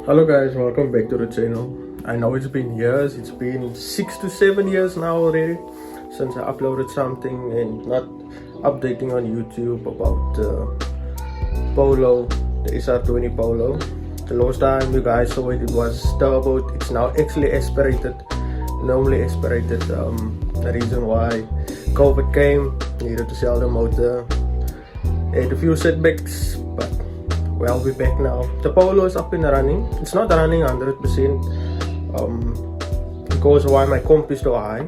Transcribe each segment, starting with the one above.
Hello guys, welcome back to the channel. I know it's been years, it's been 6 to 7 years now already since I uploaded something and not updating on YouTube about Polo, the SR20 Polo. The last time you guys saw it, it was turbo. It's now actually aspirated, normally aspirated. The reason why COVID came, needed to sell the motor, had a few setbacks, but well, we're back now. The Polo is up and running. It's not running 100% because why my comp is so high.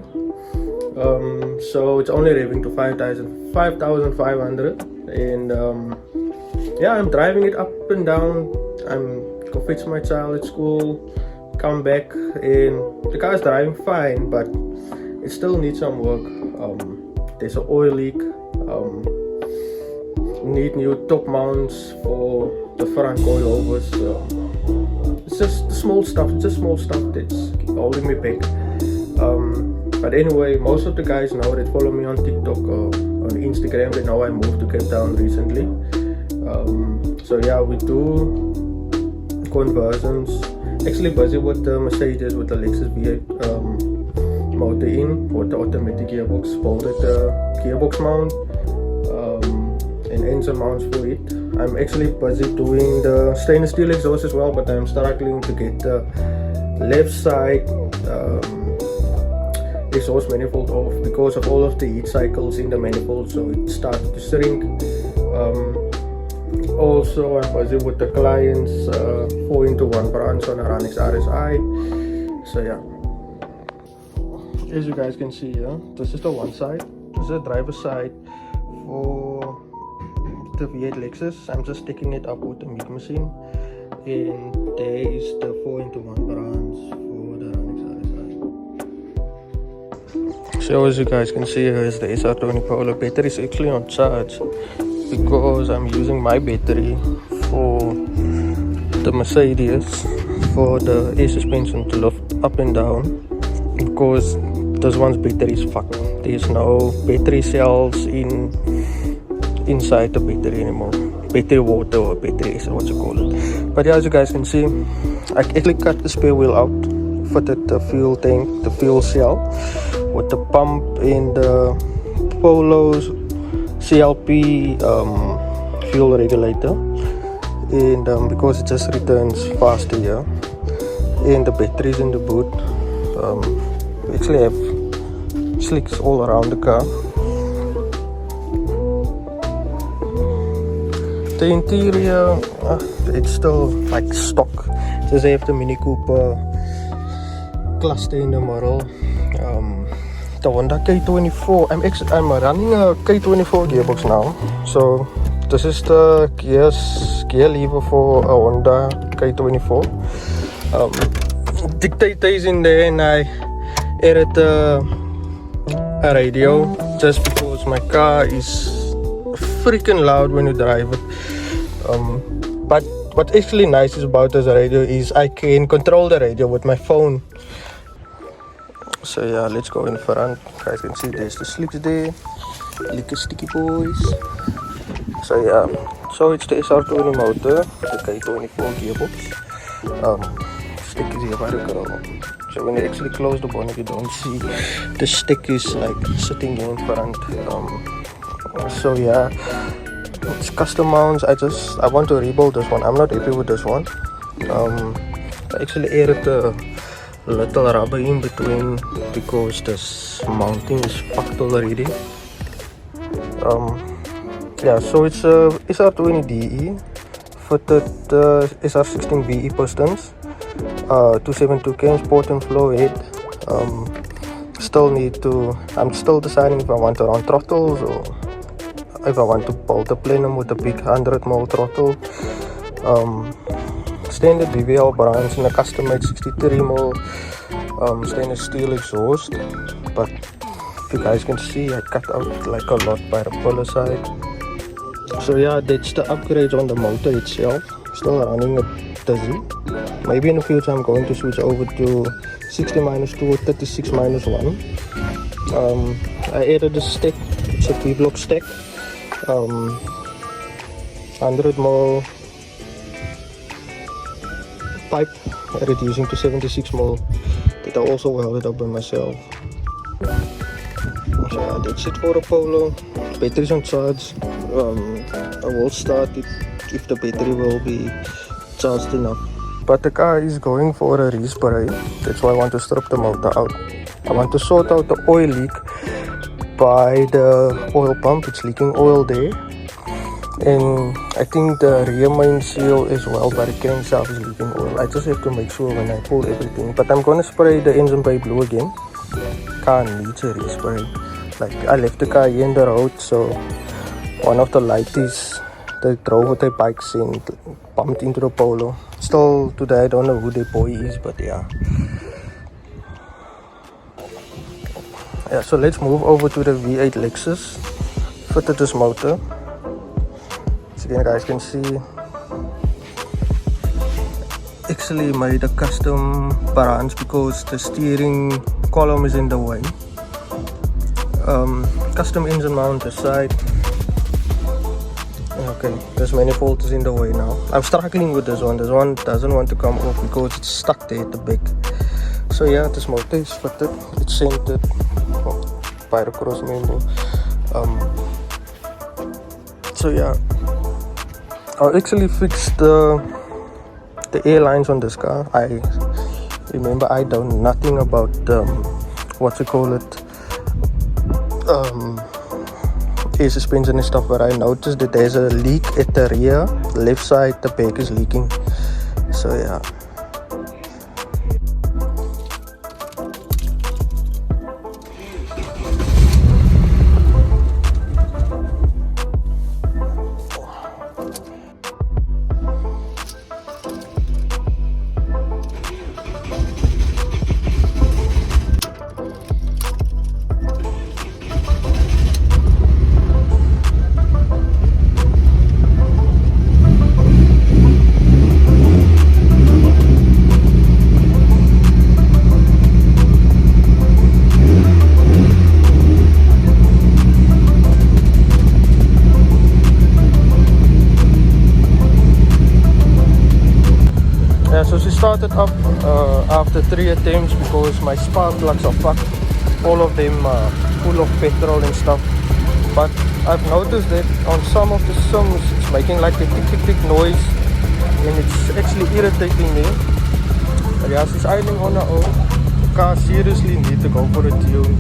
So it's only revving to 5,500, and yeah, I'm driving it up and down. I'm go fetch my child at school, come back, and the car is driving fine, but it still needs some work. There's an oil leak. Need new top mounts for the front coilovers. It's just small stuff. It's just small stuff that's holding me back. But anyway, most of the guys now that follow me on TikTok or on Instagram, they know I moved to Cape Town recently. So yeah, we do conversions. Actually busy with the Mercedes with the Lexus V8 motor in with the automatic gearbox, bolted the gearbox mount. And engine mounts for it. I'm actually busy doing the stainless steel exhaust as well, but I'm struggling to get the left side exhaust manifold off because of all of the heat cycles in the manifold, so it started to shrink. Also, I'm busy with the client's 4x1 branch on a Runix RSI. So yeah, as you guys can see here, this is the one side. This is the driver's side for the V8 Lexus. I'm just sticking it up with the meat machine, and there is the 4x1 branch for the Runix RSI. So as you guys can see, here is the SR20 Polo. Battery is actually on charge because I'm using my battery for the Mercedes for the air suspension to lift up and down, because this one's battery is fucked. There's no battery cells inside the battery anymore, battery water or battery acid, what you call it. But yeah, as you guys can see, I actually cut the spare wheel out, fitted the fuel tank, the fuel cell with the pump and the Polo's CLP fuel regulator, and because it just returns faster here, and the batteries in the boot. We actually have slicks all around the car. The interior, it's still like stock. Just have the Mini Cooper cluster in the middle. The Honda K24. I'm running a K24 gearbox now. So this is the gear lever for a Honda K24. Dictator is in there, and I added a radio just because my car is freaking loud when you drive it. But what's actually nice is about this radio is I can control the radio with my phone. So yeah, let's go in front. You guys can see there's the slicks there, little sticky boys. So yeah, so it's the SR20 motor, the K24 gearbox. Stick is here by the girl. So when you actually close the bonnet, you don't see the stick is like sitting here in front. So yeah, it's custom mounts. I want to rebuild this one. I'm not happy with this one. I actually added a little rubber in between because this mounting is fucked already. Yeah, so it's a SR20 DE fitted SR16 VE pistons, 272 cams, port and flow head. I'm still deciding if I want to run throttles or if I want to bolt the plenum with a big 100mm throttle. Standard BVL branch and a custom made 63mm stainless steel exhaust. But if you guys can see, I cut out like a lot by the Polo side. So yeah, that's the upgrades on the motor itself. Still running a dizzy. Maybe in the future I'm going to switch over to 60-2 or 36-1. I added a stack. It's a 3-block stack. 100mm pipe, reducing to 76mm, that I also welded up by myself. So yeah, that's it for the Polo. Battery's on charge. I will start it if the battery will be charged enough. But the car is going for a respray. That's why I want to strip the motor out. I want to sort out the oil leak by the oil pump. It's leaking oil there. And I think the rear main seal as well by the crankshaft is leaking oil. I just have to make sure when I pull everything. But I'm gonna spray the engine bay blue again. Car needs a respray. Like I left the car here in the road, so one of the lighties they drove with their bikes and bumped into the Polo. Still today I don't know who their boy is, but yeah. Yeah, so let's move over to the V8 Lexus. Fitted this motor. So again, guys can see, actually made a custom parans because the steering column is in the way. Custom engine mount aside. Okay, this manifold is in the way now. I'm struggling with this one. This one doesn't want to come off because it's stuck there at the back. So yeah, this motor is fitted. It's centered by the cross member. So yeah, I'll actually fix the airlines on this car. I remember I know nothing about what you call it, air suspension and stuff, but I noticed that there's a leak at the rear left side. The back is leaking. So yeah. Yeah, so she started up after 3 attempts because my spark plugs are fucked. All of them full of petrol and stuff. But I've noticed that on some of the sims it's making like a tick noise, and it's actually irritating me. But yeah, she's idling on her own. The car seriously need to go for a tune.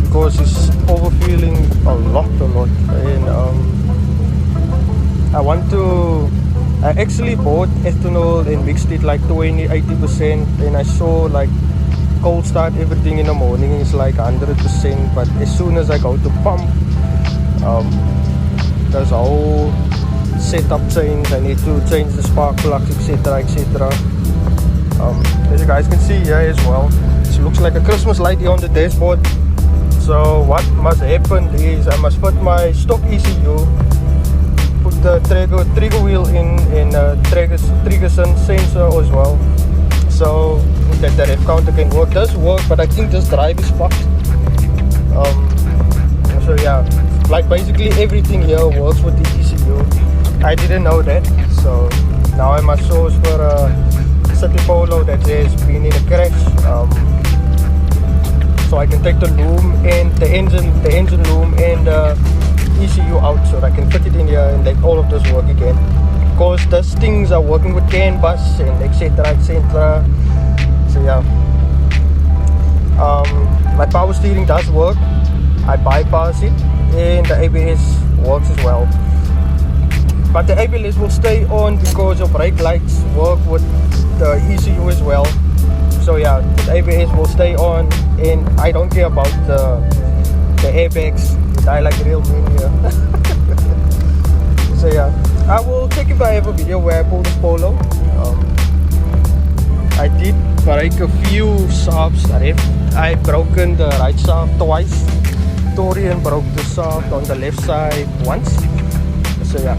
Because she's overfeeling a lot, and I actually bought ethanol and mixed it like 80%, and I saw like cold start everything in the morning is like 100%, but as soon as I go to pump, there's a whole setup change. I need to change the spark plugs, etc, etc. As you guys can see here as well, it looks like a Christmas light here on the dashboard. So what must happen is I must put my stock ECU, put the trigger wheel in, and trigger sensor as well, so that the rev counter can work. Does work, but I think this drive is fucked. So yeah, like basically everything here works with the ECU. I didn't know that, so now I must source for a City Polo that has been in a crash. So I can take the loom and the engine loom and ECU out, so I can put it in here and let all of this work again. Because those things are working with CAN bus and etc, etc. So yeah, my power steering does work. I bypass it, and the ABS works as well. But the ABS will stay on because your brake lights work with the ECU as well. So yeah, the ABS will stay on, and I don't care about the airbags. I like real men here. So yeah, I will check if I have a video where I pull this Polo. I did break a few shafts. I've broken the right shaft twice. Torian broke the shaft on the left side once. So yeah.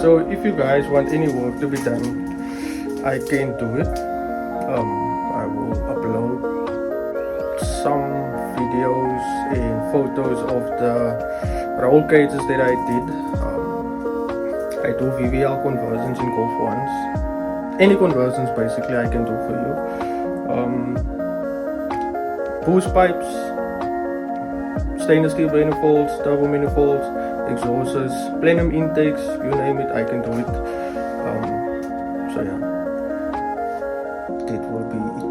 So if you guys want any work to be done, I can do it. I will upload some videos and photos of the roll cages that I did. I do VVL conversions in Golf 1s. Any conversions basically I can do for you. Boost pipes, stainless steel manifolds, turbo manifolds, exhausters, plenum intakes, you name it, I can do it. So yeah, that will be it.